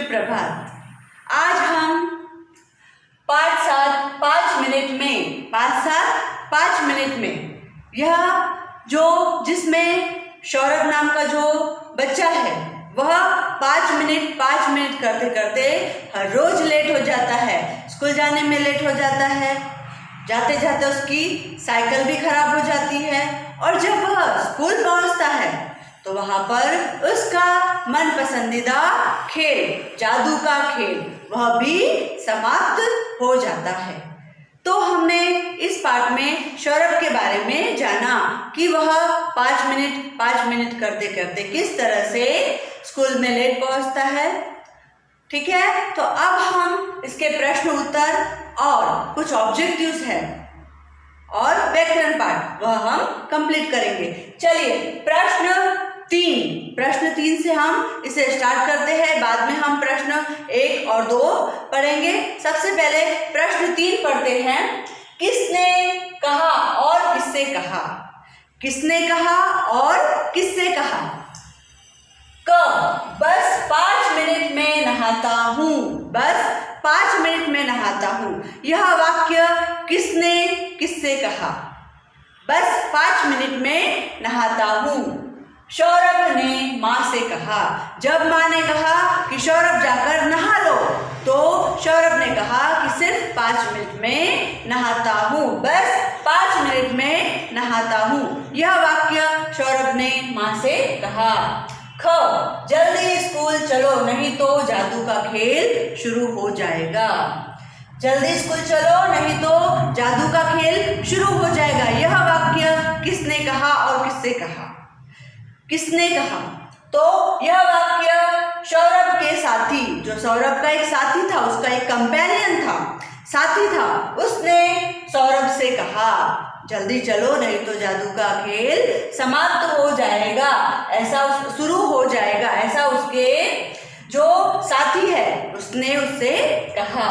सुप्रभात। आज हम 5-7-5 मिनट में यह जिसमें सौरभ नाम का जो बच्चा है वह 5 मिनट करते करते हर रोज लेट हो जाता है, स्कूल जाने में लेट हो जाता है, जाते जाते उसकी साइकिल भी खराब हो जाती है और जब वह स्कूल पहुंचता है तो वहाँ पर उसका मन पसंदीदा खेल, जादू का खेल, वह भी समाप्त हो जाता है। तो हमने इस पाठ में सौरभ के बारे में जाना कि वह 5 मिनट करते करते किस तरह से स्कूल में लेट पहुंचता है। ठीक है, तो अब हम इसके प्रश्न उत्तर और कुछ ऑब्जेक्टिव्स है और व्याकरण पाठ वह हम कंप्लीट करेंगे। चलिए प्रश्न 3 से हम इसे स्टार्ट करते हैं, बाद में हम प्रश्न 1 और 2 पढ़ेंगे। सबसे पहले प्रश्न 3 पढ़ते हैं। किसने कहा और किससे कहा? किसने कहा और किससे कहा? क बस 5 मिनट में नहाता हूँ, बस 5 मिनट में नहाता हूँ। यह वाक्य किसने किससे कहा? बस 5 मिनट में नहाता हूँ। सौरभ ने माँ से कहा। जब माँ ने कहा कि सौरभ जाकर नहा लो तो सौरभ ने कहा कि सिर्फ 5 मिनट में नहाता हूँ, बस 5 मिनट में नहाता हूँ। यह वाक्य सौरभ ने माँ से कहा। ख जल्दी स्कूल चलो नहीं तो जादू का खेल शुरू हो जाएगा। जल्दी स्कूल चलो नहीं तो जादू का खेल शुरू हो जाएगा। यह वाक्य किसने कहा और किससे कहा? किसने कहा? तो यह वाक्य सौरभ के साथी, जो सौरभ का एक साथी था, उसका एक कंपेनियन था, साथी था, उसने सौरभ से कहा जल्दी चलो नहीं तो जादू का खेल समाप्त हो जाएगा, ऐसा शुरू हो जाएगा, ऐसा उसके जो साथी है उसने उससे कहा।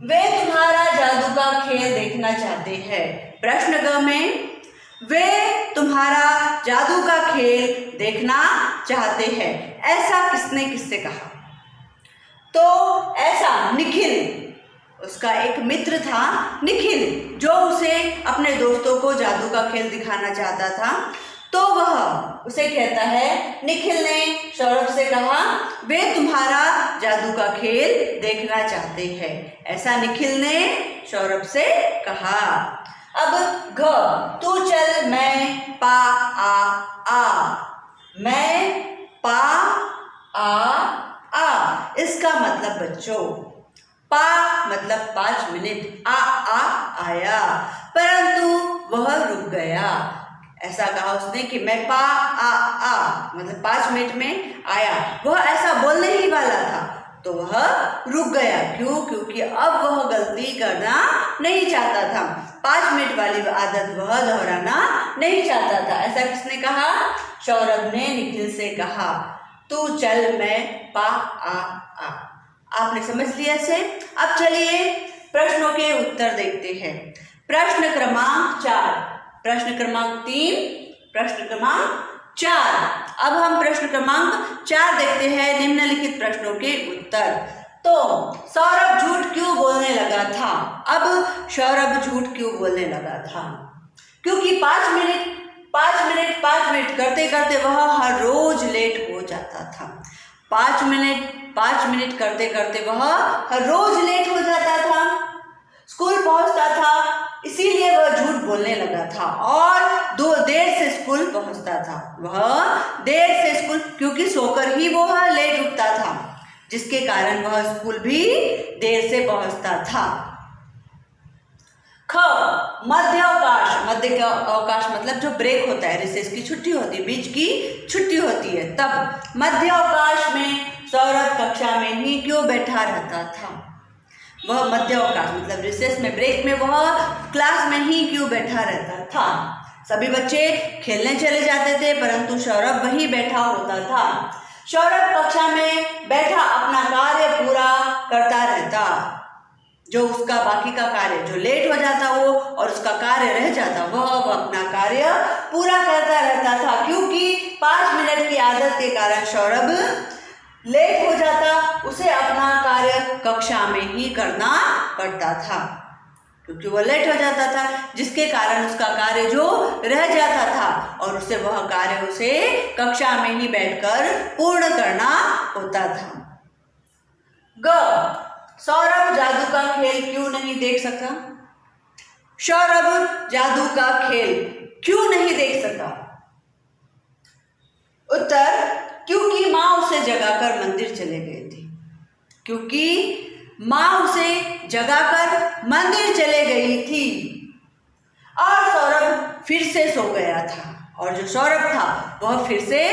वे तुम्हारा जादू का खेल देखना चाहते हैं। प्रश्न ग में वे तुम्हारा जादू का खेल देखना चाहते हैं, ऐसा किसने किससे कहा? तो ऐसा निखिल, उसका एक मित्र था निखिल, जो उसे अपने दोस्तों को जादू का खेल दिखाना चाहता था। तो वह उसे कहता है, निखिल ने सौरभ से कहा वे तुम्हारा जादू का खेल देखना चाहते हैं, ऐसा निखिल ने सौरभ से कहा। अब घ तू चल मैं पा आ, मैं पा आ। इसका मतलब बच्चों, पा मतलब 5 मिनट, आ आया, परंतु वह रुक गया। ऐसा कहा उसने कि मैं पा आ मतलब 5 मिनट में आया। वह ऐसा बोलने ही वाला था तो वह रुक गया। क्यों? क्योंकि अब वह गलती करना नहीं चाहता था, 5 मिनट वाली आदत वह दोहराना नहीं चाहता था। ऐसा किसने कहा? सौरभ ने निखिल से कहा तू चल मैं पा आ। आपने समझ लिया इसे? अब चलिए प्रश्नों के उत्तर देखते हैं। प्रश्न क्रमांक 4, प्रश्न क्रमांक 3, प्रश्न क्रमांक 4। अब हम प्रश्न क्रमांक 4 देखते हैं निम्नलिखित प्रश्नों के उत्तर। तो सौरभ झूठ क्यों बोलने लगा था? अब सौरभ झूठ क्यों बोलने लगा था? क्योंकि 5 मिनट करते करते वह हर रोज लेट हो जाता था। 5 मिनट करते करते वह हर रोज लेट हो जाता था, स्कूल पहुंचता था, इसीलिए वह झूठ बोलने लगा था और देर से स्कूल पहुंचता था। वह देर से स्कूल, क्योंकि सोकर ही वह लेट उठता था, जिसके कारण वह स्कूल भी देर से पहुंचता था। ख मध्य अवकाश मतलब जो ब्रेक होता है, रिसेस की छुट्टी होती है, बीच की छुट्टी होती है, तब मध्य अवकाश में सौरभ कक्षा में ही क्यों बैठा रहता था? वह मध्य अवकाश मतलब रिसेस में, ब्रेक में वह क्लास में ही क्यों बैठा रहता था? सभी बच्चे खेलने चले जाते थे परंतु सौरभ वहीं बैठा होता था। सौरभ कक्षा में बैठा अपना कार्य पूरा करता रहता, जो उसका बाकी का कार्य जो लेट हो जाता वो और उसका कार्य रह जाता वह अपना कार्य पूरा करता रहता था। क्योंकि 5 मिनट की आदत के कारण सौरभ लेट हो जाता उसे अपना कार्य कक्षा में ही करना पड़ता था, क्योंकि वो लेट हो जाता था, जिसके कारण उसका कार्य जो रह जाता था और उसे वह कार्य उसे कक्षा में ही बैठकर पूर्ण करना होता था। ग, सौरभ जादू का खेल क्यों नहीं देख सका? सौरभ जादू का खेल क्यों नहीं देख सका? उत्तर, क्योंकि माँ उसे जगाकर मंदिर चले गए थे। क्योंकि माँ उसे जगाकर मंदिर चले गई थी और सौरभ फिर से सो गया था, और जो सौरभ था वह फिर से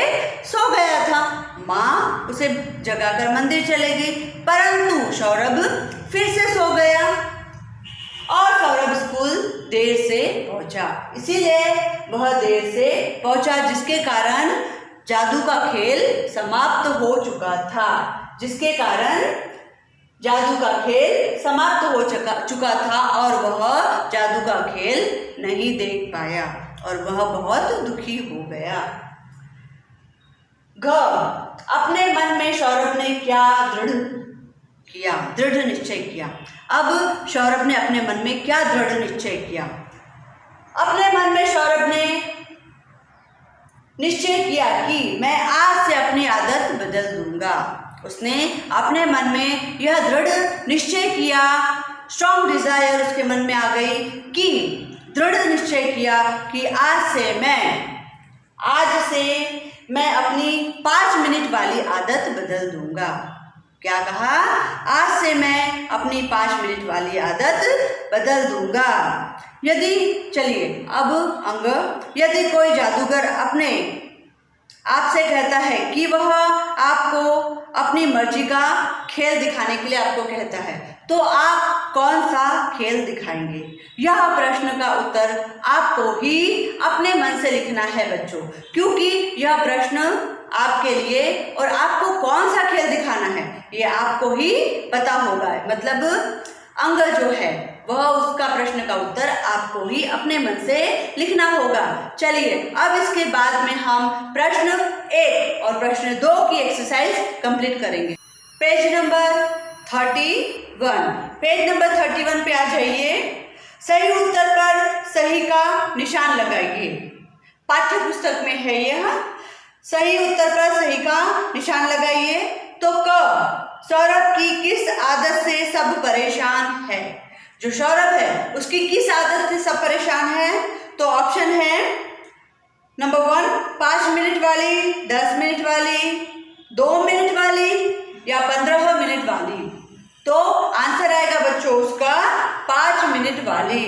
सो गया था। माँ उसे जगाकर मंदिर चले गई, परंतु सौरभ फिर से सो गया और सौरभ स्कूल देर से पहुंचा, इसीलिए वह देर से पहुंचा, जिसके कारण जादू का खेल समाप्त हो चुका था, जिसके कारण जादू का खेल समाप्त हो चुका था और वह जादू का खेल नहीं देख पाया और वह बहुत दुखी हो गया। घ, अपने मन में सौरभ ने क्या दृढ़ निश्चय किया। अब सौरभ ने अपने मन में क्या दृढ़ निश्चय किया? अपने मन में सौरभ ने निश्चय किया कि मैं आज से अपनी आदत बदल दूंगा। उसने अपने मन में यह दृढ़ निश्चय किया, स्ट्रॉन्ग डिजायर उसके मन में आ गई कि दृढ़ निश्चय किया कि आज से मैं अपनी 5 मिनट वाली आदत बदल दूंगा। क्या कहा? आज से मैं अपनी 5 मिनट वाली आदत बदल दूंगा। चलिए अब अंग, यदि कोई जादूगर अपने आपसे कहता है कि वह आपको अपनी मर्जी का खेल दिखाने के लिए आपको कहता है, तो आप कौन सा खेल दिखाएंगे? यह प्रश्न का उत्तर आपको ही अपने मन से लिखना है बच्चों, क्योंकि यह प्रश्न आपके लिए और आपको कौन सा खेल दिखाना है ये आपको ही पता होगा। मतलब अंग जो है वह उसका प्रश्न का उत्तर आपको ही अपने मन से लिखना होगा। चलिए अब इसके बाद में हम प्रश्न 1 और प्रश्न 2 की एक्सरसाइज कंप्लीट करेंगे। पेज नंबर 31, पेज नंबर 31 पे आ जाइए। सही उत्तर पर सही का निशान लगाइए। पाठ्य पुस्तक में है यह। सही उत्तर पर सही का निशान लगाइए। तो क, सौरभ की किस आदत से सब परेशान है? जो सौरभ है उसकी किस आदत से सब परेशान है? तो ऑप्शन है नंबर 1 5 मिनट वाली, 10 मिनट वाली, 2 मिनट वाली या 15 मिनट वाली। तो आंसर आएगा बच्चों उसका 5 मिनट वाली।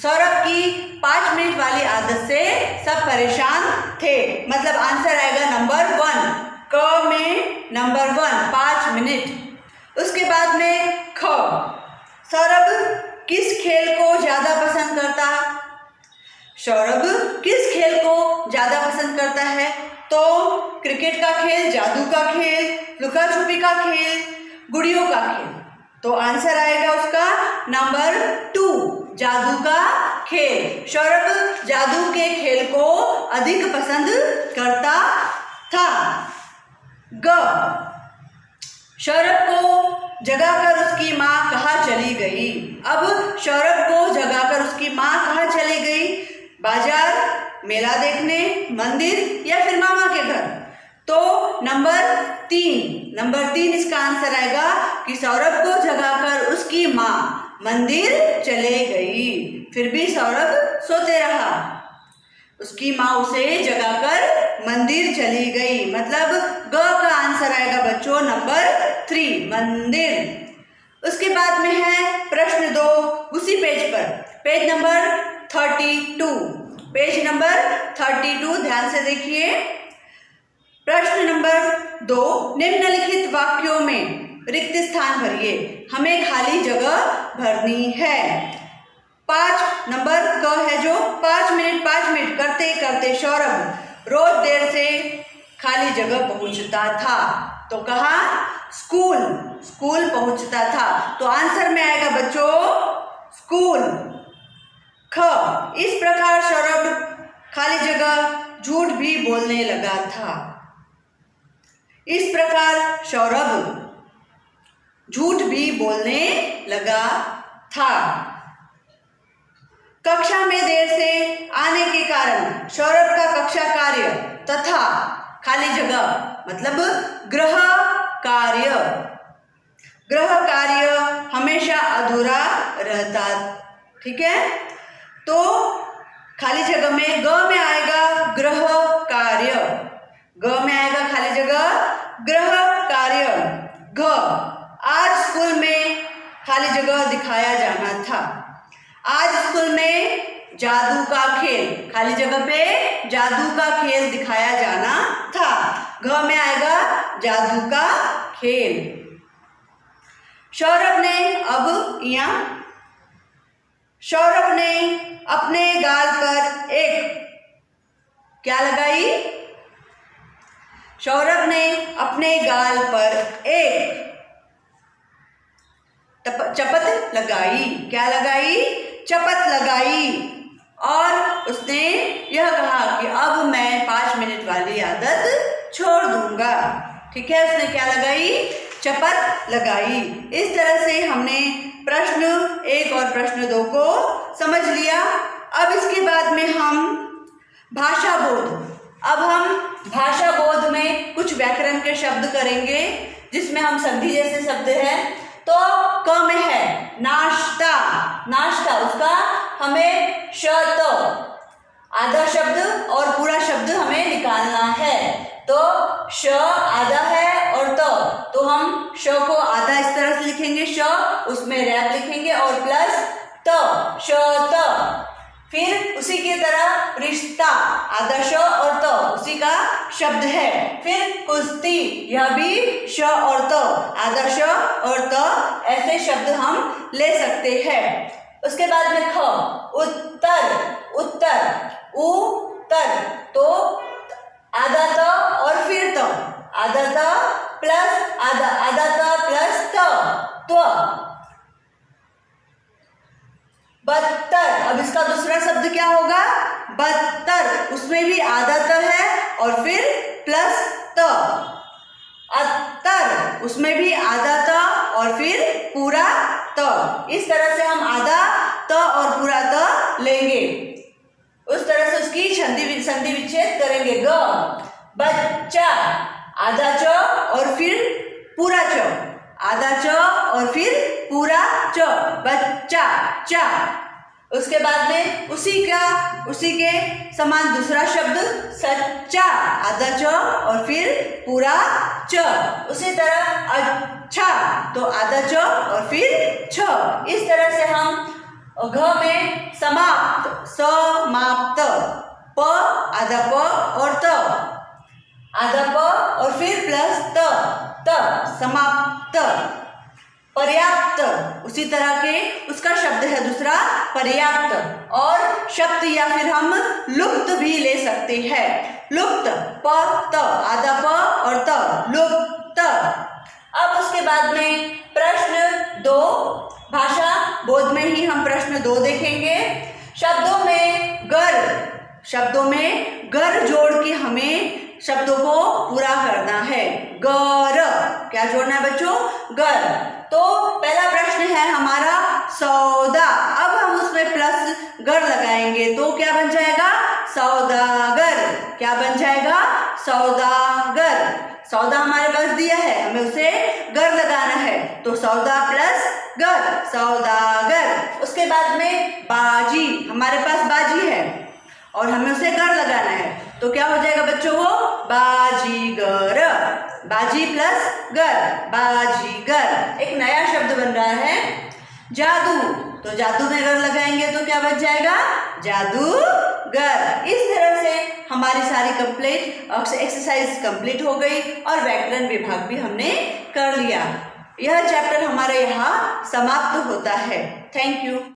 सौरभ की 5 मिनट वाली आदत से सब परेशान थे, मतलब आंसर आएगा नंबर 1। क में नंबर 1 5 मिनट। उसके बाद में ख, सौरभ किस खेल को ज्यादा पसंद करता? सौरभ किस खेल को ज्यादा पसंद करता है? तो क्रिकेट का खेल, जादू का खेल, लुका छुपी का खेल, गुड़ियों का खेल। तो आंसर आएगा उसका नंबर 2 जादू का खेल। सौरभ जादू के खेल को अधिक पसंद करता था। ग, सौरभ को जगाकर उसकी माँ कहाँ चली गई? अब सौरभ को जगाकर उसकी माँ कहाँ चली गई? बाजार, मेला देखने, मंदिर या फिर मामा के घर? तो नंबर 3 इसका आंसर आएगा कि सौरभ को जगाकर उसकी माँ मंदिर चले गई। फिर भी सौरभ सोते रहा, उसकी माँ उसे जगाकर मंदिर चली गई। मतलब ग का आंसर आएगा बच्चों नंबर 3 मंदिर। उसके बाद में है प्रश्न 2 उसी पेज पर, पेज नंबर 32। पेज नंबर 32 ध्यान से देखिए। प्रश्न नंबर 2, निम्नलिखित वाक्यों में रिक्त स्थान भरिए, हमें खाली जगह भरनी है। 5 नंबर क है जो 5 मिनट करते करते सौरभ रोज देर से खाली जगह पहुंचता था। तो कहा? स्कूल पहुंचता था। तो आंसर में आएगा बच्चों स्कूल। ख, इस प्रकार सौरभ खाली जगह झूठ भी बोलने लगा था। इस प्रकार सौरभ झूठ भी बोलने लगा था। कक्षा में देर से आने के कारण सौरभ का कक्षा कार्य तथा खाली जगह मतलब गृह कार्य हमेशा अधूरा रहता। ठीक है, तो खाली जगह में ग में आएगा गृह कार्य, ग में आएगा खाली जगह गृह कार्य। घ आज स्कूल में खाली जगह दिखाया जाना था। आज स्कूल में जादू का खेल, खाली जगह पे जादू का खेल दिखाया जाना था। घ में आएगा जादू का खेल। सौरभ ने अपने गाल पर एक क्या लगाई? सौरभ ने अपने गाल पर एक चपत लगाई। क्या लगाई? चपत लगाई। और उसने यह कहा कि अब मैं 5 मिनट वाली आदत छोड़ दूंगा। ठीक है, उसने क्या लगाई? चपत लगाई। इस तरह से हमने प्रश्न 1 और प्रश्न 2 को समझ लिया। अब इसके बाद में हम भाषा बोध में कुछ व्याकरण के शब्द करेंगे, जिसमें हम संधि जैसे शब्द हैं। तो क में है नाश्ता, नाश्ता उसका हमें श तो आधा शब्द और पूरा शब्द हमें निकालना है। तो श आधा है और तो हम श को आधा इस तरह से लिखेंगे, श उसमें रैप लिखेंगे और प्लस त, श त। फिर उसी की तरह रिश्ता, आधा श और त उसी का शब्द है। फिर कुश्ती, यह भी श और त, आधा श और त, ऐसे शब्द हम ले सकते हैं। उसके बाद में ख उत्तर, उत्तर तो आधा त और फिर त, आधा त प्लस आधा त प्लस त। बदतर, अब इसका दूसरा शब्द क्या होगा? बदतर, उसमें भी आधा त है और फिर प्लस त। अत्तर, उसमें भी आधा त और फिर पूरा त। इस तरह से हम आधा त और पूरा त लेंगे, उस तरह से उसकी संधि विच्छेद करेंगे। ग बच्चा, आधा च और फिर पूरा च, आधा च और फिर पूरा च, बच्चा, चा। उसके बाद में उसी के समान दूसरा शब्द सच्चा, आधा च और फिर पूरा च। उसी तरह अच्छा, तो आधा च और फिर छ। इस तरह से हम घ में समाप्त, समाप्त, प आधा प और त, आधा प और फिर प्लस त, समाप्त। पर्याप्त, उसी तरह के उसका शब्द है दूसरा पर्याप्त। और शब्द या फिर हम लुप्त भी ले सकते हैं। लुप्त, प त, आधा प और त, लुप्त। अब उसके बाद में प्रश्न 2, भाषा बोध में ही हम प्रश्न 2 देखेंगे। शब्दों में गर जोड़ के हमें शब्दों को पूरा करना है। गर, क्या जोड़ना है बच्चों? गर। तो पहला प्रश्न है हमारा सौदा। अब हम उसमें प्लस गर लगाएंगे तो क्या बन जाएगा? सौदागर। क्या बन जाएगा? सौदागर। सौदा हमारे पास दिया है, हमें उसे गर लगाना है, तो सौदा प्लस गर, सौदागर। उसके बाद में बाजी, हमारे पास बाजी है और हमें उसे गर लगाना है, तो क्या हो जाएगा बच्चों? वो बाजीगर। बाजी प्लस गर, बाजीगर। एक नया शब्द बन रहा है जादू, तो जादू में गर लगाएंगे तो क्या बन जाएगा? जादूगर। इस तरह से हमारी सारी एक्सरसाइज कंप्लीट हो गई और व्याकरण विभाग भी हमने कर लिया। यह चैप्टर हमारे यहाँ समाप्त होता है। Thank you.